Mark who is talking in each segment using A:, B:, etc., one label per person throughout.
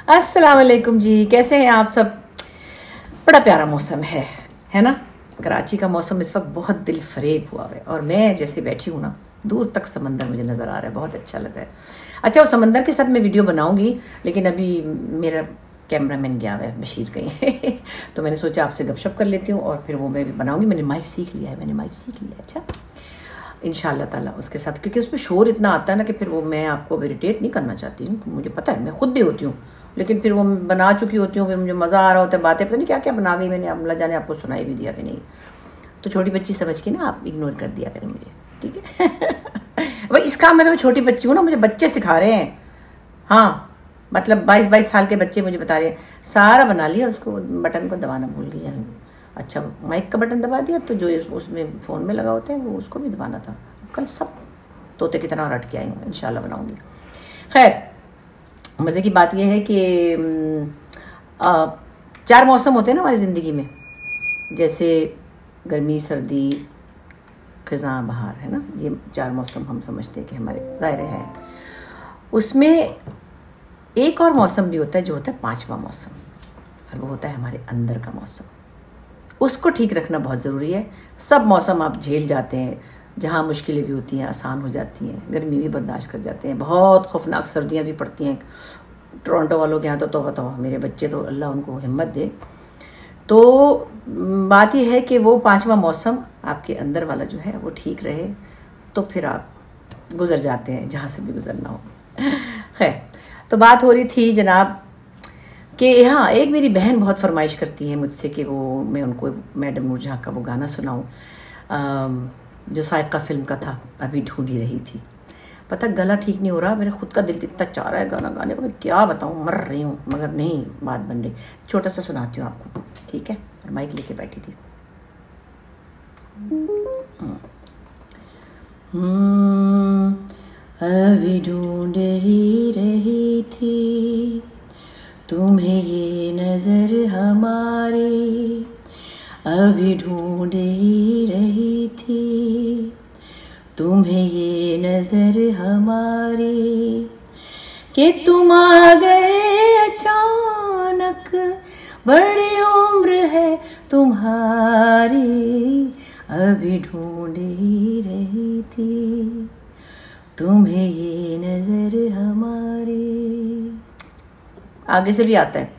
A: अस्सलाम वालेकुम जी, कैसे हैं आप सब। बड़ा प्यारा मौसम है ना। कराची का मौसम इस वक्त बहुत दिल फरेब हुआ है और मैं जैसे बैठी हूँ ना, दूर तक समंदर मुझे नज़र आ रहा है, बहुत अच्छा लग रहा है। अच्छा, वो समंदर के साथ मैं वीडियो बनाऊंगी, लेकिन अभी मेरा कैमरामैन गया हुआ है बशीर कहीं तो मैंने सोचा आपसे गपशप कर लेती हूँ और फिर वो मैं भी बनाऊंगी। मैंने माइक सीख लिया है, अच्छा इंशाल्लाह ताला उसके साथ, क्योंकि उसमें शोर इतना आता है ना कि फिर वो मैं आपको इरिटेट नहीं करना चाहती हूँ। मुझे पता है, मैं खुद भी होती हूँ, लेकिन फिर वो बना चुकी होती हूँ, फिर मुझे मज़ा आ रहा होता है, बातें पता नहीं क्या क्या बना गई मैंने, अल्लाह जाने आपको सुनाई भी दिया कि नहीं। तो छोटी बच्ची समझ के ना आप इग्नोर कर दिया करें मुझे, ठीक है भाई इस काम में तो मैं छोटी बच्ची हूँ ना, मुझे बच्चे सिखा रहे हैं। हाँ मतलब 22 साल के बच्चे मुझे बता रहे हैं सारा बना लिया, उसको बटन को दबाना भूल गई। अच्छा, माइक का बटन दबा दिया, तो जो उसमें फ़ोन में लगा होते हैं वो उसको भी दबाना था। कल सब तोते की तरह रट के आई हूँ, इंशाल्लाह बनाऊंगी। खैर, मज़े की बात यह है कि 4 मौसम होते हैं ना हमारी ज़िंदगी में, जैसे गर्मी, सर्दी, ख़ज़ां, बहार, है ना। ये 4 मौसम हम समझते हैं कि हमारे दायरे हैं। उसमें एक और मौसम भी होता है जो होता है 5वां मौसम, और वो होता है हमारे अंदर का मौसम। उसको ठीक रखना बहुत ज़रूरी है। सब मौसम आप झेल जाते हैं, जहाँ मुश्किलें भी होती हैं आसान हो जाती हैं, गर्मी भी बर्दाश्त कर जाते हैं, बहुत खौफनाक सर्दियाँ भी पड़ती हैं टोरंटो वालों के यहाँ तो बताओ, मेरे बच्चे तो अल्लाह उनको हिम्मत दे। तो बात यह है कि वो 5वां मौसम आपके अंदर वाला जो है वो ठीक रहे, तो फिर आप गुजर जाते हैं जहाँ से भी गुजरना हो। खैर, तो बात हो रही थी जनाब कि हाँ, एक मेरी बहन बहुत फरमाइश करती है मुझसे कि वो मैं उनको मैडम नूरजहाँ का वो गाना सुनाऊँ जो साइका फिल्म का था, अभी ढूंढ ही रही थी। पता गला ठीक नहीं हो रहा, मेरा खुद का दिल इतना चाह रहा है गाना गाने को, मैं क्या बताऊँ, मर रही हूँ, मगर नहीं बात बन रही। छोटा सा सुनाती हूँ आपको, ठीक है। माइक लेके बैठी थी। अभी ढूंढ ही रही थी तुम्हें ये नजर हमारी, अभी ढूंढ ही रही थी तुम्हें ये नजर हमारी, कि तुम आ गए अचानक, बड़ी उम्र है तुम्हारी, अभी ढूंढ ही रही थी तुम्हें ये नजर हमारी। आगे से भी आता है,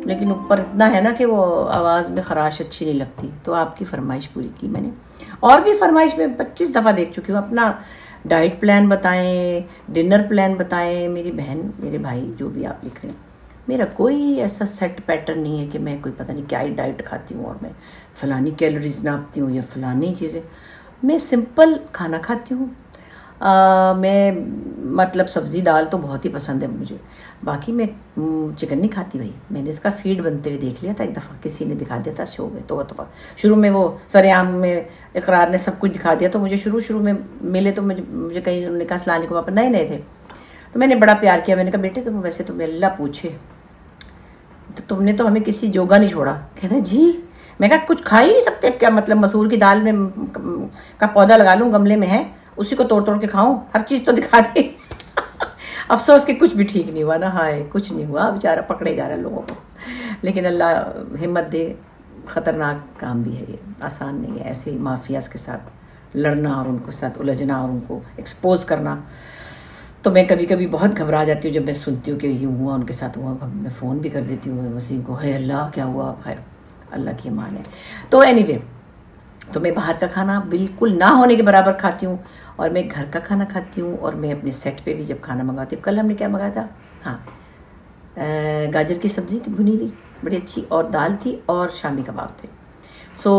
A: लेकिन ऊपर इतना है ना कि वो आवाज़ में खराश अच्छी नहीं लगती, तो आपकी फरमाइश पूरी की मैंने। और भी फरमाइश में 25 दफ़ा देख चुकी हूँ। अपना डाइट प्लान बताएं, डिनर प्लान बताएं, मेरी बहन मेरे भाई जो भी आप लिख रहे हैं, मेरा कोई ऐसा सेट पैटर्न नहीं है कि मैं कोई पता नहीं क्या ही डाइट खाती हूँ और मैं फ़लानी कैलोरीज नापती हूँ या फ़लानी चीज़ें। मैं सिंपल खाना खाती हूँ। मैं मतलब सब्ज़ी दाल तो बहुत ही पसंद है मुझे, बाकी मैं चिकन नहीं खाती भाई। मैंने इसका फीड बनते हुए देख लिया था एक दफ़ा, किसी ने दिखा दिया था शो में, तो शुरू में वो सरेआम में इकरार ने सब कुछ दिखा दिया, तो मुझे शुरू में मिले तो मुझे कहीं उन्होंने कहा सलानी को, वापस नए थे, तो मैंने बड़ा प्यार किया। मैंने कहा बेटे तुम वैसे तो अल्लाह पूछे तो तुमने तो हमें किसी जोगा नहीं छोड़ा। कहते जी, मैं कहा कुछ खा ही नहीं सकते क्या, मतलब मसूर की दाल में का पौधा लगा लूँ, गमले में है, उसी को तोड़ के खाऊं, हर चीज़ तो दिखा दी अफसोस कि कुछ भी ठीक नहीं हुआ ना। हाय, कुछ नहीं हुआ, बेचारा पकड़े जा रहे हैं लोगों को, लेकिन अल्लाह हिम्मत दे। ख़तरनाक काम भी है ये, आसान नहीं है ऐसे माफियाज के साथ लड़ना और उनको साथ उलझना और उनको एक्सपोज करना। तो मैं कभी कभी बहुत घबरा जाती हूँ जब मैं सुनती हूँ कि यूँ हुआ उनके साथ हुआ, मैं फ़ोन भी कर देती हूँ वसीम को, है अल्लाह क्या हुआ। खैर, अल्लाह की मान है। तो एनीवे, तो मैं बाहर का खाना बिल्कुल ना होने के बराबर खाती हूँ, और मैं घर का खाना खाती हूँ, और मैं अपने सेट पे भी जब खाना मंगाती हूँ। कल हमने क्या मंगाया था, हाँ, गाजर की सब्ज़ी थी भुनी हुई बड़ी अच्छी, और दाल थी, और शामी कबाब थे। सो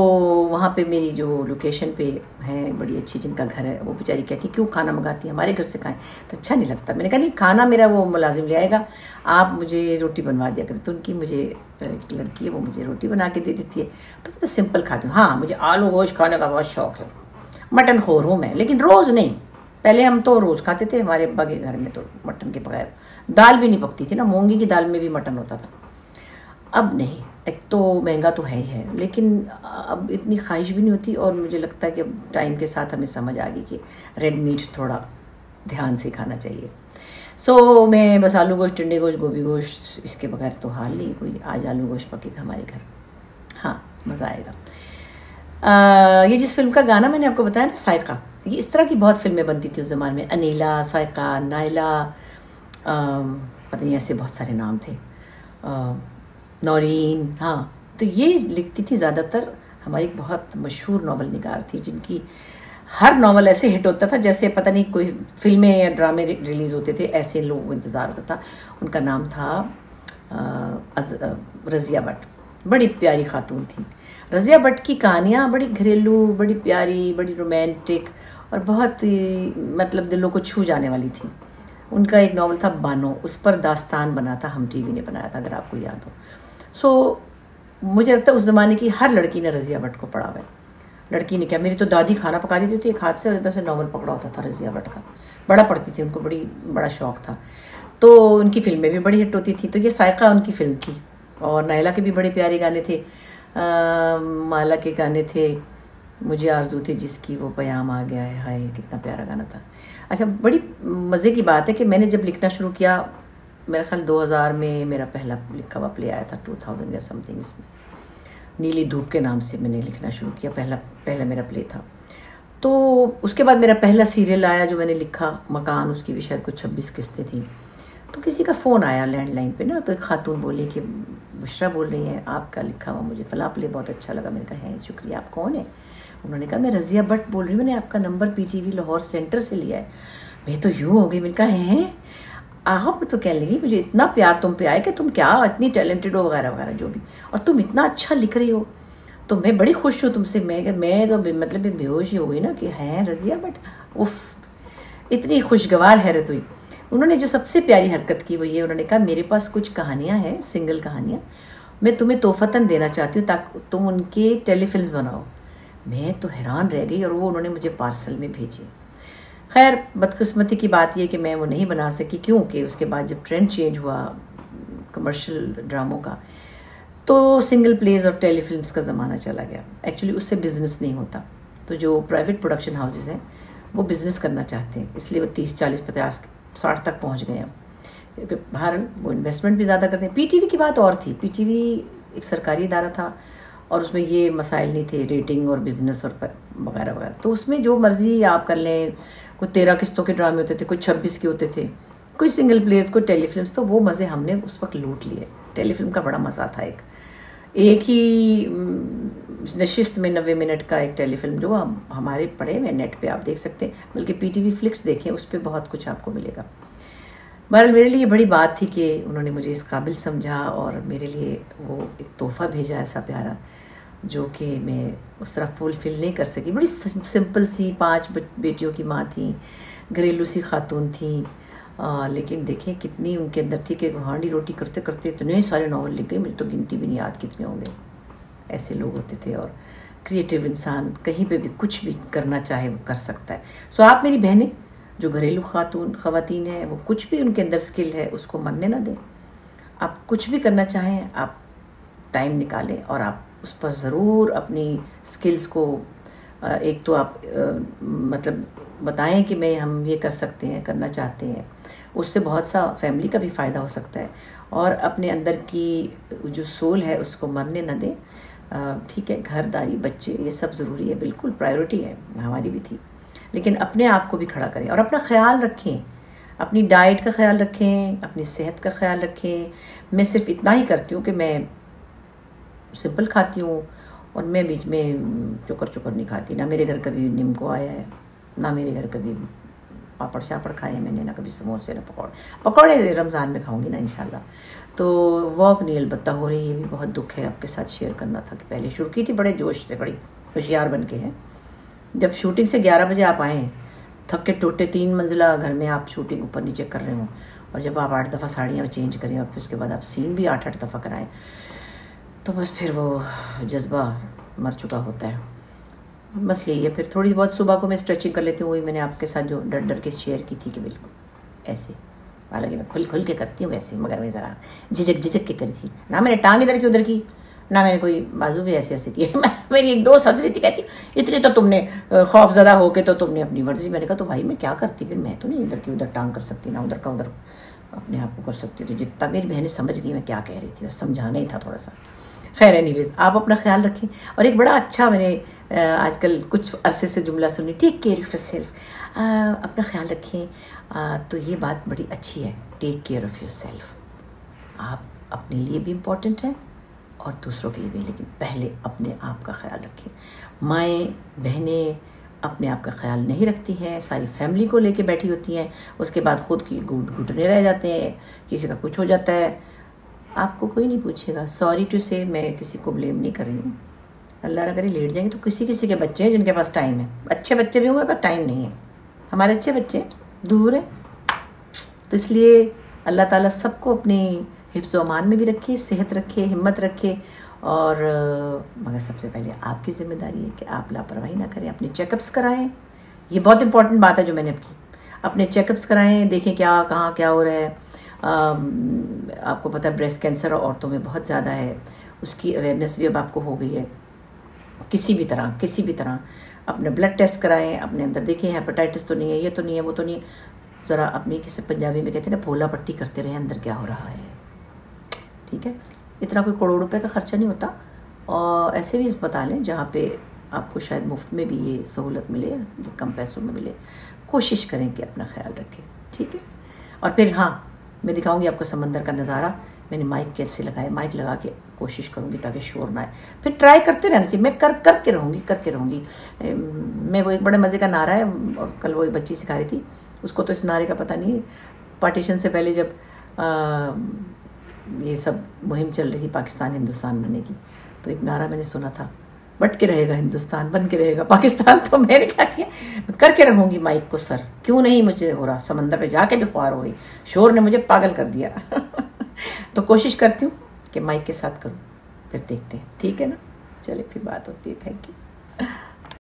A: वहाँ पे मेरी जो लोकेशन पे है बड़ी अच्छी जिनका घर है, वो बेचारी कहती क्यों खाना मंगाती है, हमारे घर से खाएं तो अच्छा नहीं लगता। मैंने कहा नहीं, खाना मेरा वो मुलाजिम ले आएगा, आप मुझे रोटी बनवा दिया करें। तो उनकी मुझे एक लड़की है, वो मुझे रोटी बना के दे देती है, तो मैं तो सिंपल खाती हूँ। हाँ, मुझे आलू गोश्त खाने का बहुत शौक़ है, मटन खोर हूँ मैं, लेकिन रोज़ नहीं। पहले हम तो रोज़ खाते थे, हमारे अब्बा के घर में तो मटन के बगैर दाल भी नहीं पकती थी ना, मूंगी की दाल में भी मटन होता था। अब नहीं, एक तो महंगा तो है ही है, लेकिन अब इतनी ख्वाहिश भी नहीं होती, और मुझे लगता है कि अब टाइम के साथ हमें समझ आ गई कि रेड मीट थोड़ा ध्यान से खाना चाहिए। सो मैं बस आलू गोश्त, टिंडे गोश्त, गोभी गोश्त, इसके बगैर तो हाल नहीं कोई। आज आलू गोश्त पकेगा हमारे घर, हाँ मज़ा आएगा। ये जिस फिल्म का गाना मैंने आपको बताया ना, साइका, ये इस तरह की बहुत फिल्में बनती थी उस ज़माने में। अनीला, साइका, नायला, पता नहीं ऐसे बहुत सारे नाम थे, नौरीन, हाँ। तो ये लिखती थी ज़्यादातर, हमारी एक बहुत मशहूर नावल निगार थी, जिनकी हर नावल ऐसे हिट होता था जैसे पता नहीं कोई फिल्में या ड्रामे रिलीज़ होते थे, ऐसे लोगों को इंतज़ार होता था। उनका नाम था रज़िया भट्ट। बड़ी प्यारी खातून थी रज़िया भट्ट की कहानियाँ, बड़ी घरेलू, बड़ी प्यारी, बड़ी रोमांटिक और बहुत मतलब दिलों को छू जाने वाली थी। उनका एक नावल था बानो, उस पर दास्तान बना था, हम टीवी ने बनाया था, अगर आपको याद हो। सो मुझे लगता है उस ज़माने की हर लड़की ने रज़िया भट्ट को पढ़ा हुआ है। लड़की ने क्या, मेरी तो दादी खाना पका देती थी एक हाथ से और इधर से नावल पकड़ा होता था रज़िया भट्ट का, बड़ा पढ़ती थी, उनको बड़ा शौक़ था। तो उनकी फिल्में भी बड़ी हिट होती थी। तो ये साइका उनकी फिल्म थी। और नायला के भी बड़े प्यारे गाने थे, माला के गाने थे, मुझे आरज़ू थी जिसकी वो प्याम आ गया है, हाय कितना प्यारा गाना था। अच्छा, बड़ी मज़े की बात है कि मैंने जब लिखना शुरू किया, मेरा ख्याल 2000 में मेरा पहला लिखा हुआ प्ले आया था, 2000 या समथिंग, इसमें नीली धूप के नाम से मैंने लिखना शुरू किया, पहला मेरा प्ले था। तो उसके बाद मेरा पहला सीरियल आया जो मैंने लिखा, मकान, उसकी भी शायद कुछ 26 किस्तें थी। तो किसी का फ़ोन आया लैंडलाइन पे ना, तो एक खातून बोली कि बुशरा बोल रही हैं, आपका लिखा हुआ मुझे फला प्ले बहुत अच्छा लगा। मैंने कहा है शुक्रिया, आप कौन है? उन्होंने कहा मैं रज़िया भट्ट बोल रही हूँ, मैंने आपका नंबर PTV लाहौर सेंटर से लिया है। मैं तो यूँ हो गई, मैंने कहा है आप तो कहने लगी मुझे इतना प्यार तुम पे आए कि तुम क्या इतनी टैलेंटेड हो वगैरह वगैरह जो भी, और तुम इतना अच्छा लिख रही हो, तो मैं बड़ी खुश हूँ तुमसे। मैं तो मतलब बेहोश ही हो गई ना कि हैं रज़िया भट्ट, उफ, इतनी खुशगवार हैरत हुई। उन्होंने जो सबसे प्यारी हरकत की वो ये, उन्होंने कहा मेरे पास कुछ कहानियाँ हैं, सिंगल कहानियाँ, मैं तुम्हें तोहफ़तन देना चाहती हूँ ताकि तुम उनके टेलीफिल्म्स बनाओ। मैं तो हैरान रह गई और वो उन्होंने मुझे पार्सल में भेजी। खैर बदकिस्मती की बात यह कि मैं वो नहीं बना सकी, क्योंकि उसके बाद जब ट्रेंड चेंज हुआ कमर्शियल ड्रामों का, तो सिंगल प्लेज और टेलीफिल्म्स का ज़माना चला गया। एक्चुअली उससे बिज़नेस नहीं होता। तो जो प्राइवेट प्रोडक्शन हाउसेस हैं वो बिज़नेस करना चाहते हैं, इसलिए वो 30, 40, 50, 60 तक पहुंच गए हैं, क्योंकि बाहर वो इन्वेस्टमेंट भी ज़्यादा करते हैं। PTV की बात और थी, PTV एक सरकारी इदारा था और उसमें ये मसाइल नहीं थे, रेटिंग और बिज़नेस और वगैरह वगैरह। तो उसमें जो मर्ज़ी आप कर लें, कोई 13 किस्तों के ड्रामे होते थे, कोई 26 के होते थे, कोई सिंगल प्लेस, कोई टेलीफिल्म्स। तो वो मज़े हमने उस वक्त लूट लिए। टेलीफिल्म का बड़ा मज़ा था। एक ही नशिस्त में 90 मिनट का एक टेलीफिल्म जो हमारे पड़े हैं नेट पे, आप देख सकते हैं, बल्कि PTV फ्लिक्स देखें, उस पर बहुत कुछ आपको मिलेगा। बहरहाल मेरे लिए बड़ी बात थी कि उन्होंने मुझे इस काबिल समझा और मेरे लिए वो एक तोहफ़ा भेजा ऐसा प्यारा, जो कि मैं उस तरह फुलफिल नहीं कर सकी। बड़ी सिंपल सी 5 बेटियों की माँ थी, घरेलू सी खातून थी, लेकिन देखें कितनी उनके अंदर थी कि हांडी रोटी करते करते इतने सारे नावल लिख गए, मुझे तो गिनती भी नहीं याद कितने होंगे। ऐसे लोग होते थे। और क्रिएटिव इंसान कहीं पे भी कुछ भी करना चाहे वो कर सकता है। सो आप मेरी बहनें जो घरेलू ख़वातीन हैं, वो कुछ भी उनके अंदर स्किल है उसको मरने ना दें। आप कुछ भी करना चाहें, आप टाइम निकालें और आप उस पर ज़रूर अपनी स्किल्स को एक तो आप मतलब बताएं कि हम ये कर सकते हैं, करना चाहते हैं। उससे बहुत सा फैमिली का भी फ़ायदा हो सकता है। और अपने अंदर की जो सोल है उसको मरने ना दें। ठीक है, घरदारी, बच्चे, ये सब ज़रूरी है, बिल्कुल प्रायोरिटी है, हमारी भी थी, लेकिन अपने आप को भी खड़ा करें और अपना ख्याल रखें। अपनी डाइट का ख्याल रखें, अपनी सेहत का ख्याल रखें। मैं सिर्फ इतना ही करती हूँ कि मैं सिंपल खाती हूँ और मैं बीच में चुकर नहीं खाती। ना मेरे घर कभी नीमको आया है, ना मेरे घर कभी पापड़ शापड़ खाए हैं मैंने, ना कभी समोसे, ना पकौड़े रमज़ान में खाऊंगी ना इंशाल्लाह। तो वॉक नहीं अलबत्ता हो रही, ये भी बहुत दुख है, आपके साथ शेयर करना था कि पहले शुरू की थी बड़े जोश से, बड़ी होशियार बन के हैं। जब शूटिंग से 11 बजे आप आएँ थके टूटे, 3 मंजिला घर में आप शूटिंग ऊपर नीचे कर रहे हो, और जब आप 8 दफ़ा साड़ियाँ चेंज करें और फिर उसके बाद आप सीन भी 8-8 दफ़ा कराएँ, तो बस फिर वो जज्बा मर चुका होता है। बस यही है। फिर थोड़ी बहुत सुबह को मैं स्ट्रेचिंग कर लेती हूँ, वही मैंने आपके साथ जो डर डर के शेयर की थी कि बिल्कुल ऐसे, हालांकि मैं खुल के करती हूँ वैसे, मगर मैं ज़रा झिझक के करी थी ना। मैंने टांग इधर की उधर की, ना मैंने कोई बाजू भी ऐसे ऐसे किए। मेरी एक दोस्त हंस रही थी, कहती इतनी तो तुमने खौफजदा होके तो तुमने अपनी वर्जी। मैंने कहा तो भाई मैं क्या करती, फिर मैं तो नहीं इधर की उधर टांग कर सकती, ना उधर का उधर अपने आप को कर सकती। तो जितना मेरी बहनें समझ गई मैं क्या कह रही थी, बस समझाना ही था थोड़ा सा। खैर एनीवेज, आप अपना ख्याल रखें। और एक बड़ा अच्छा मैंने आजकल कुछ अरसे से जुमला सुनी, टेक केयर ऑफ योरसेल्फ, अपना ख्याल रखें। तो ये बात बड़ी अच्छी है, टेक केयर ऑफ़ योरसेल्फ। आप अपने लिए भी इम्पोर्टेंट हैं और दूसरों के लिए भी, लेकिन पहले अपने आप का ख्याल रखें। माएँ बहनें अपने आप का ख्याल नहीं रखती हैं, सारी फैमिली को लेके बैठी होती हैं, उसके बाद खुद की घुटने रह जाते हैं, किसी का कुछ हो जाता है, आपको कोई नहीं पूछेगा। सॉरी टू से, मैं किसी को ब्लेम नहीं कर रही हूँ। अल्लाह ना करे लेट जाएंगे तो किसी किसी के बच्चे हैं जिनके पास टाइम है, अच्छे बच्चे भी होंगे पर टाइम नहीं है। हमारे अच्छे बच्चे दूर है, तो इसलिए अल्लाह ताला सबको अपनी हिफ्ज़ व अमान में भी रखे, सेहत रखे, हिम्मत रखे। और मगर सबसे पहले आपकी ज़िम्मेदारी है कि आप लापरवाही ना करें, अपने चेकअप्स कराएं। ये बहुत इंपॉर्टेंट बात है जो मैंने की, अपने चेकअप्स कराएं, देखें क्या कहाँ क्या हो रहा है। आपको पता है ब्रेस्ट कैंसर औरतों में बहुत ज़्यादा है, उसकी अवेयरनेस भी अब आपको हो गई है। किसी भी तरह अपने ब्लड टेस्ट कराएं, अपने अंदर देखें हेपेटाइटिस तो नहीं है, ये तो नहीं है, वो तो नहीं है। ज़रा अपनी किसी पंजाबी में कहते हैं ना, भोला पट्टी करते रहें अंदर क्या हो रहा है। ठीक है, इतना कोई करोड़ रुपए का खर्चा नहीं होता। और ऐसे भी अस्पताल हैं जहाँ पे आपको शायद मुफ्त में भी ये सहूलत मिले या कम पैसों में मिले। कोशिश करें कि अपना ख्याल रखें, ठीक है। और फिर हाँ, मैं दिखाऊंगी आपको समंदर का नज़ारा। मैंने माइक कैसे लगाए, माइक लगा के कोशिश करूंगी ताकि शोर ना आए। फिर ट्राई करते रहना चाहिए, मैं करके रहूँगी। मैं वो एक बड़े मज़े का नारा है, कल वो एक बच्ची सिखा रही थी, उसको तो इस नारे का पता नहीं है। पार्टीशन से पहले जब ये सब मुहिम चल रही थी पाकिस्तान हिंदुस्तान बनने की, तो एक नारा मैंने सुना था, बट के रहेगा हिंदुस्तान, बन के रहेगा पाकिस्तान। तो मैंने क्या किया, मैं करके रहूँगी माइक को सर, क्यों नहीं मुझे हो रहा, समंदर पे जाके भी ख्वार हो गई, शोर ने मुझे पागल कर दिया। तो कोशिश करती हूँ कि माइक के साथ करूँ, फिर देखते हैं, ठीक है ना। चलिए फिर बात होती है। Thank you.